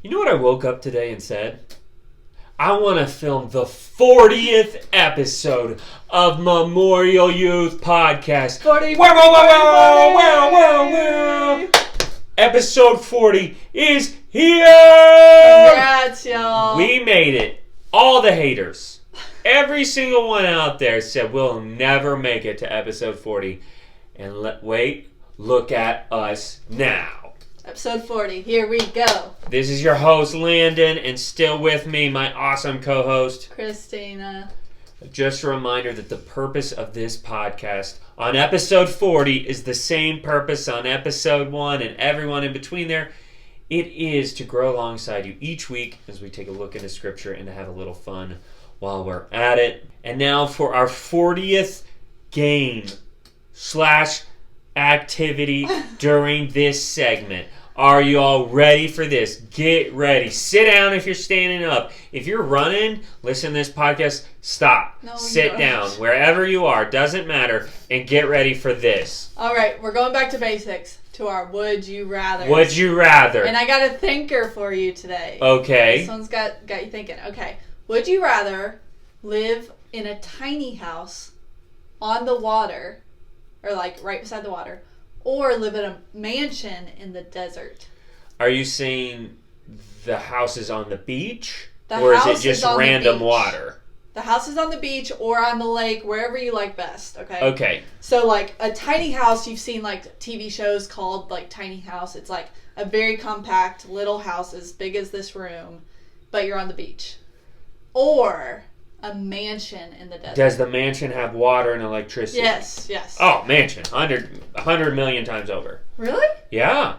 You know what I woke up today and said? I want to film the 40th episode of Memorial Youth Podcast. 40, wow, wow, wow, wow, wow, wow. Episode 40 is here! Congrats, y'all. We made it. All the haters. Every single one out there said we'll never make it to episode 40. And look at us now. Episode 40. Here we go. This is your host, Landon, and still with me, my awesome co-host, Christina. Just a reminder that the purpose of this podcast on episode 40 is the same purpose on episode 1 and everyone in between there. It is to grow alongside you each week as we take a look into Scripture and to have a little fun while we're at it. And now for our 40th game / activity during this segment. Are you all ready for this? Get ready. Sit down if you're standing up. If you're running, listen to this podcast, stop. No, sit down. Wherever you are, doesn't matter, and get ready for this. All right, we're going back to basics, to our Would You Rather. Would you rather? And I got a thinker for you today. Okay. This one's got you thinking. Okay. Would you rather live in a tiny house on the water, or like right beside the water, or live in a mansion in the desert? Are you saying the house is on the beach? The or is house it just is on the random beach. water? The house is on the beach or on the lake, wherever you like best, okay? Okay. So, like, a tiny house, you've seen, like, TV shows called, like, Tiny House. It's, like, a very compact little house as big as this room, but you're on the beach. Or a mansion in the desert. Does the mansion have water and electricity? Yes, yes. Oh, mansion. 100 million times over. Really? Yeah.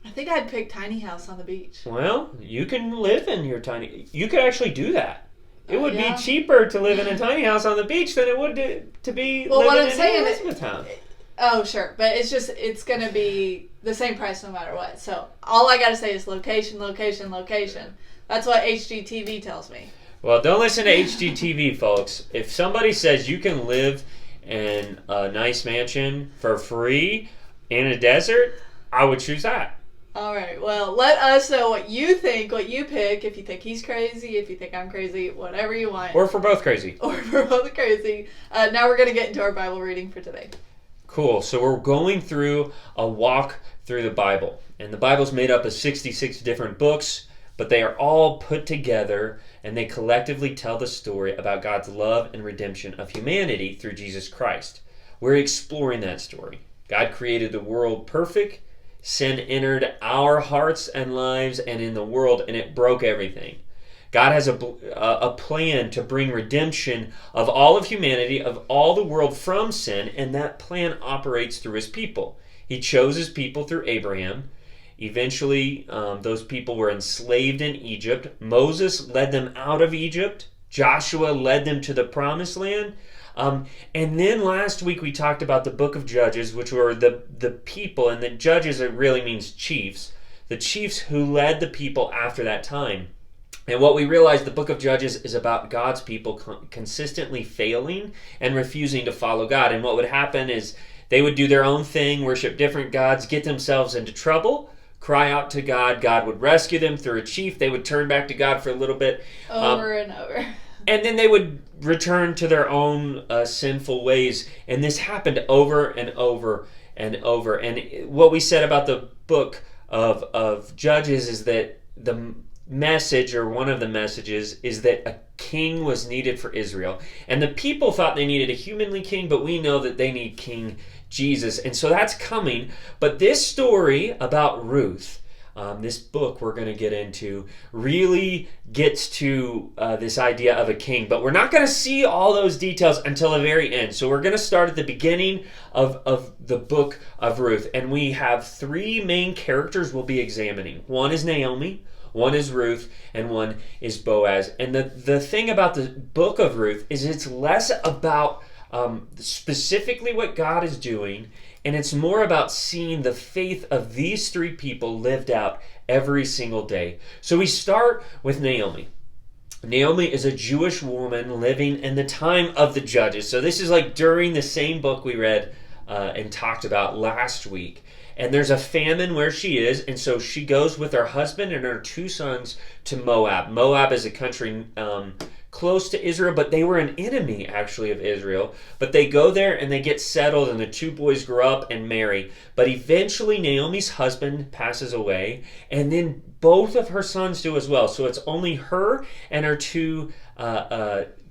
I think I'd pick tiny house on the beach. Well, you can live in your tiny... You could actually do that. It would Yeah. be cheaper to live in a tiny house on the beach than it would to be living in Elizabethtown. Oh, sure. But it's going to be the same price no matter what. So all I got to say is location, location, location. That's what HGTV tells me. Well, don't listen to HGTV, folks. If somebody says you can live in a nice mansion for free in a desert, I would choose that. All right. Well, let us know what you think, what you pick. If you think he's crazy, if you think I'm crazy, whatever you want. Or if we're both crazy. Or if we're both crazy. Now we're going to get into our Bible reading for today. Cool. So we're going through a walk through the Bible. And the Bible's made up of 66 different books, but they are all put together and they collectively tell the story about God's love and redemption of humanity through Jesus Christ. We're exploring that story. God created the world perfect. Sin entered our hearts and lives and in the world, and it broke everything. God has a plan to bring redemption of all of humanity, of all the world from sin, and that plan operates through his people. He chose his people through Abraham. Eventually, those people were enslaved in Egypt. Moses led them out of Egypt. Joshua led them to the promised land. And then last week we talked about the book of Judges, which were the people, and the judges, it really means chiefs. The chiefs who led the people after that time. And what we realized, the book of Judges is about God's people consistently failing and refusing to follow God. And what would happen is they would do their own thing, worship different gods, get themselves into trouble, cry out to God. God would rescue them through a chief. They would turn back to God for a little bit. Over and over. And then they would return to their own sinful ways. And this happened over and over and over. And what we said about the book of Judges is that the message, or one of the messages, is that a king was needed for Israel. And the people thought they needed a humanly king, but we know that they need King Jesus. And so that's coming. But this story about Ruth, this book we're going to get into, really gets to this idea of a king. But we're not going to see all those details until the very end. So we're going to start at the beginning of the book of Ruth. And we have 3 main characters we'll be examining. One is Naomi, one is Ruth, and one is Boaz. And the thing about the book of Ruth is it's less about specifically what God is doing, and it's more about seeing the faith of these 3 people lived out every single day. So we start with Naomi. Naomi is a Jewish woman living in the time of the Judges. So this is like during the same book we read and talked about last week. and there's a famine where she is, and so she goes with her husband and her 2 sons to Moab. Moab is a country close to Israel, but they were an enemy actually of Israel. But they go there and they get settled, and the 2 boys grow up and marry. But eventually Naomi's husband passes away, and then both of her sons do as well. So it's only her and her 2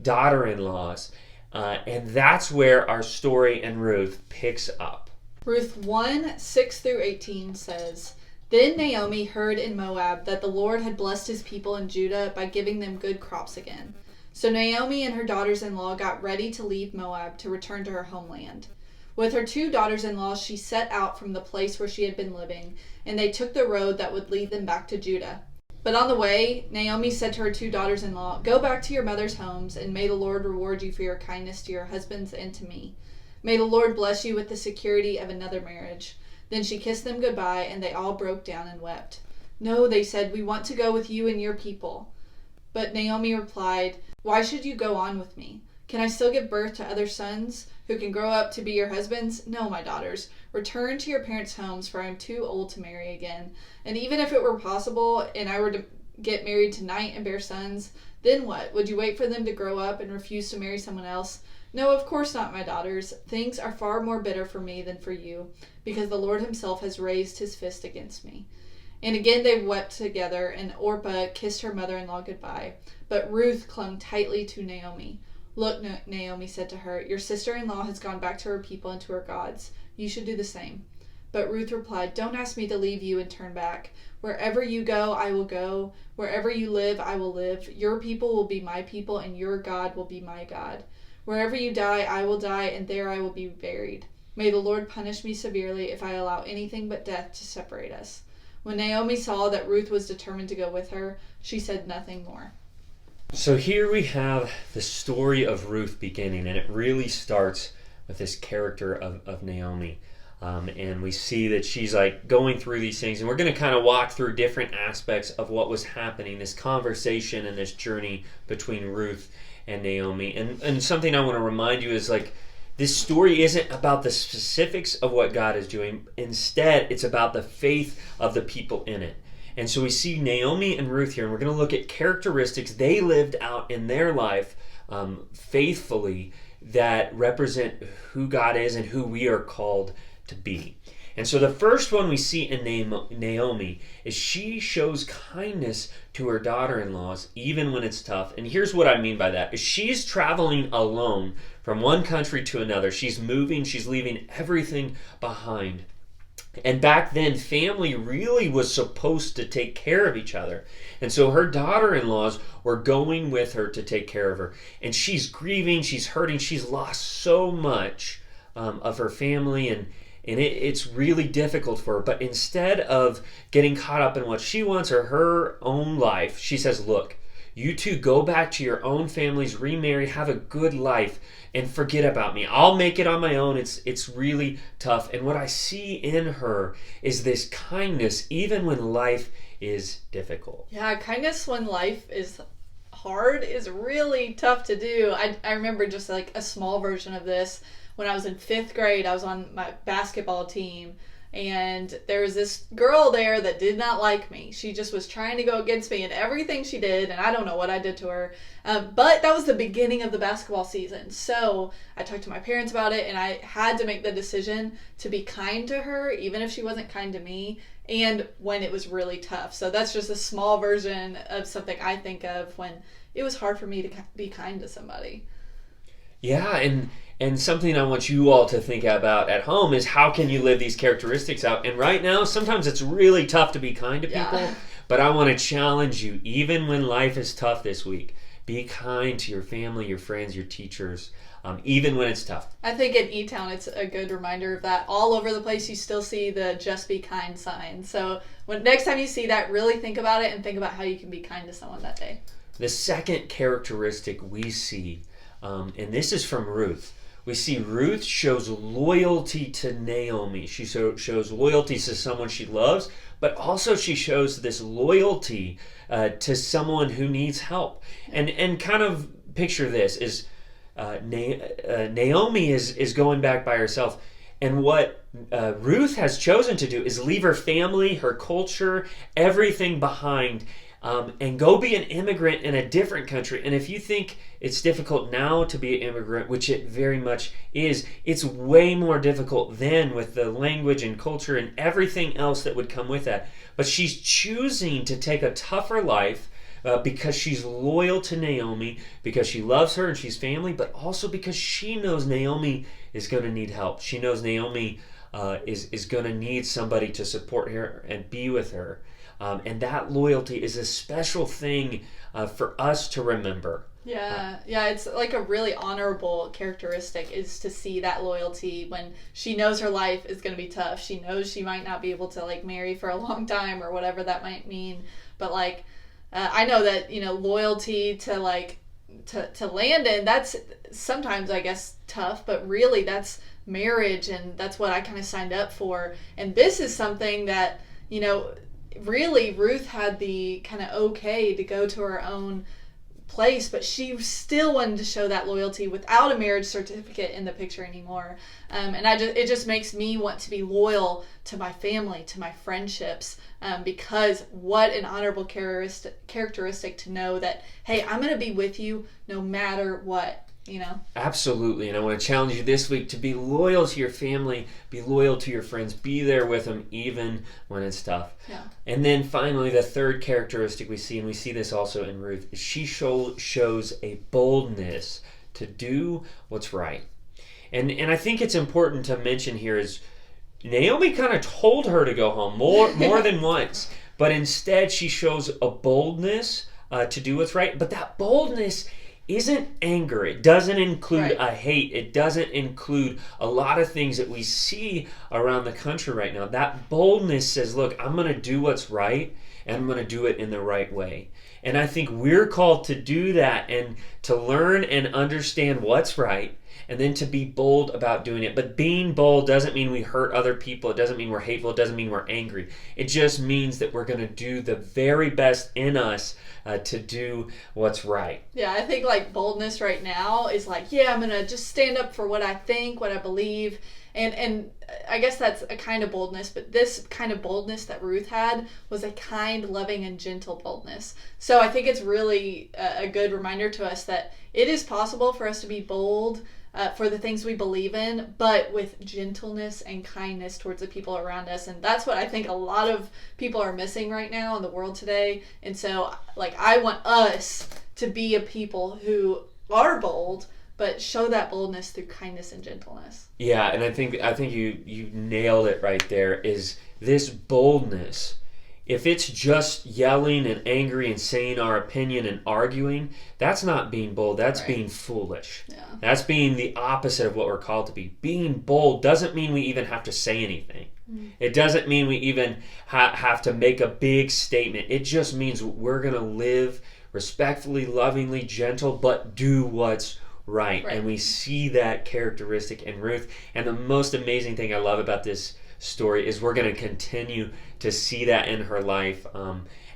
daughter-in-laws. And that's where our story in Ruth picks up. Ruth 1, 6 through 18 says, Then Naomi heard in Moab that the Lord had blessed his people in Judah by giving them good crops again. So Naomi and her daughters-in-law got ready to leave Moab to return to her homeland. With her 2 daughters-in-law, she set out from the place where she had been living, and they took the road that would lead them back to Judah. But on the way, Naomi said to her 2 daughters-in-law, Go back to your mother's homes, and may the Lord reward you for your kindness to your husbands and to me. May the Lord bless you with the security of another marriage. Then she kissed them goodbye, and they all broke down and wept. No, they said, we want to go with you and your people. But Naomi replied, Why should you go on with me? Can I still give birth to other sons who can grow up to be your husbands? No, my daughters. Return to your parents' homes, for I am too old to marry again. And even if it were possible and I were to get married tonight and bear sons, then what? Would you wait for them to grow up and refuse to marry someone else? No, of course not, my daughters. Things are far more bitter for me than for you, because the Lord himself has raised his fist against me. And again they wept together, and Orpah kissed her mother-in-law goodbye. But Ruth clung tightly to Naomi. Look, Naomi said to her, your sister-in-law has gone back to her people and to her gods. You should do the same. But Ruth replied, Don't ask me to leave you and turn back. Wherever you go, I will go. Wherever you live, I will live. Your people will be my people, and your God will be my God. Wherever you die, I will die, and there I will be buried. May the Lord punish me severely if I allow anything but death to separate us. When Naomi saw that Ruth was determined to go with her, she said nothing more. So here we have the story of Ruth beginning, and it really starts with this character of Naomi. And we see that she's like going through these things, and we're going to kind of walk through different aspects of what was happening, this conversation and this journey between Ruth and Naomi. And something I want to remind you is like, this story isn't about the specifics of what God is doing. Instead, it's about the faith of the people in it. And so we see Naomi and Ruth here, and we're going to look at characteristics they lived out in their life faithfully that represent who God is and who we are called to be. And so the first one we see in Naomi is she shows kindness to her daughter-in-laws even when it's tough. And here's what I mean by that. Is she's traveling alone from one country to another. She's moving, she's leaving everything behind. And back then, family really was supposed to take care of each other. And so her daughter-in-laws were going with her to take care of her. And she's grieving, she's hurting, she's lost so much of her family, and it's really difficult for her. But instead of getting caught up in what she wants or her own life, she says, look, you two go back to your own families, remarry, have a good life, and forget about me. I'll make it on my own. It's really tough. And what I see in her is this kindness, even when life is difficult. Yeah, kindness when life is hard is really tough to do. I remember just like a small version of this. When I was in 5th grade, I was on my basketball team, and there was this girl there that did not like me. She just was trying to go against me in everything she did, and I don't know what I did to her. But that was the beginning of the basketball season. So I talked to my parents about it, and I had to make the decision to be kind to her, even if she wasn't kind to me, and when it was really tough. So that's just a small version of something I think of when it was hard for me to be kind to somebody. Yeah, and something I want you all to think about at home is how can you live these characteristics out? And right now, sometimes it's really tough to be kind to people, but I want to challenge you, even when life is tough this week, be kind to your family, your friends, your teachers, even when it's tough. I think in E-Town, it's a good reminder of that. All over the place, you still see the just be kind sign. So next time you see that, really think about it and think about how you can be kind to someone that day. The second characteristic we see, and this is from Ruth, we see Ruth shows loyalty to Naomi. She shows loyalty to someone she loves, but also she shows this loyalty to someone who needs help. And kind of picture this is Naomi is going back by herself, And what Ruth has chosen to do is leave her family, her culture, everything behind, and go be an immigrant in a different country. And if you think it's difficult now to be an immigrant, which it very much is, it's way more difficult then with the language and culture and everything else that would come with that. But she's choosing to take a tougher life because she's loyal to Naomi, because she loves her and she's family, but also because she knows Naomi is going to need help. She knows Naomi is going to need somebody to support her and be with her. And that loyalty is a special thing for us to remember. Yeah, it's like a really honorable characteristic is to see that loyalty when she knows her life is going to be tough. She knows she might not be able to like marry for a long time or whatever that might mean. But like, I know that, loyalty to like, to Landon, that's sometimes I guess tough, but really that's marriage, and that's what I kind of signed up for. And this is something that, really Ruth had the kind of okay to go to her own place, but she still wanted to show that loyalty without a marriage certificate in the picture anymore. And it just makes me want to be loyal to my family, to my friendships, because what an honorable characteristic to know that, hey, I'm going to be with you no matter what. Absolutely. And I want to challenge you this week to be loyal to your family, be loyal to your friends, be there with them even when it's tough. Yeah. And then finally, the third characteristic we see, and we see this also in Ruth, is she shows a boldness to do what's right. And I think it's important to mention here is Naomi kind of told her to go home more than once, but instead she shows a boldness to do what's right. But that boldness isn't anger. It doesn't include a hate. It doesn't include a lot of things that we see around the country right now. That boldness says, look, I'm going to do what's right, and I'm going to do it in the right way. And I think we're called to do that and to learn and understand what's right, and then to be bold about doing it. But being bold doesn't mean we hurt other people. It doesn't mean we're hateful. It doesn't mean we're angry. It just means that we're going to do the very best in us to do what's right. Yeah, I think like boldness right now is like, I'm going to just stand up for what I think, what I believe. And I guess that's a kind of boldness, but this kind of boldness that Ruth had was a kind, loving, and gentle boldness. So I think it's really a good reminder to us that it is possible for us to be bold for the things we believe in, but with gentleness and kindness towards the people around us. And that's what I think a lot of people are missing right now in the world today. And so like I want us to be a people who are bold, but show that boldness through kindness and gentleness. Yeah, and I think you nailed it right there, is this boldness. If it's just yelling and angry and saying our opinion and arguing, that's not being bold. That's being foolish. Yeah. That's being the opposite of what we're called to be. Being bold doesn't mean we even have to say anything. It doesn't mean we even have to make a big statement. It just means we're going to live respectfully, lovingly, gentle, but do what's right. And we see that characteristic in Ruth. And the most amazing thing I love about this story is we're going to continue to see that in her life.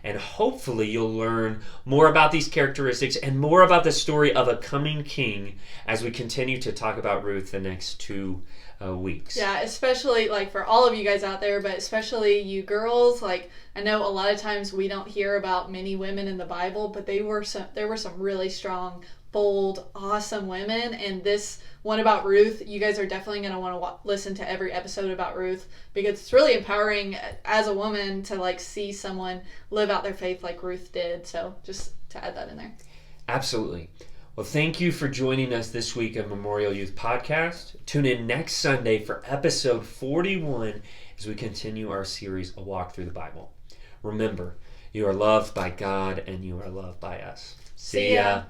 And hopefully you'll learn more about these characteristics and more about the story of a coming king as we continue to talk about Ruth the next 2 weeks. Yeah, especially like for all of you guys out there, but especially you girls. Like I know a lot of times we don't hear about many women in the Bible, but there were some really strong, bold, awesome women. And this one about Ruth, you guys are definitely going to want to listen to every episode about Ruth, because it's really empowering as a woman to like see someone live out their faith like Ruth did. So just to add that in there. Absolutely. Well, thank you for joining us this week of Memorial Youth Podcast. Tune in next Sunday for episode 41 as we continue our series, A Walk Through the Bible. Remember, you are loved by God and you are loved by us. See ya.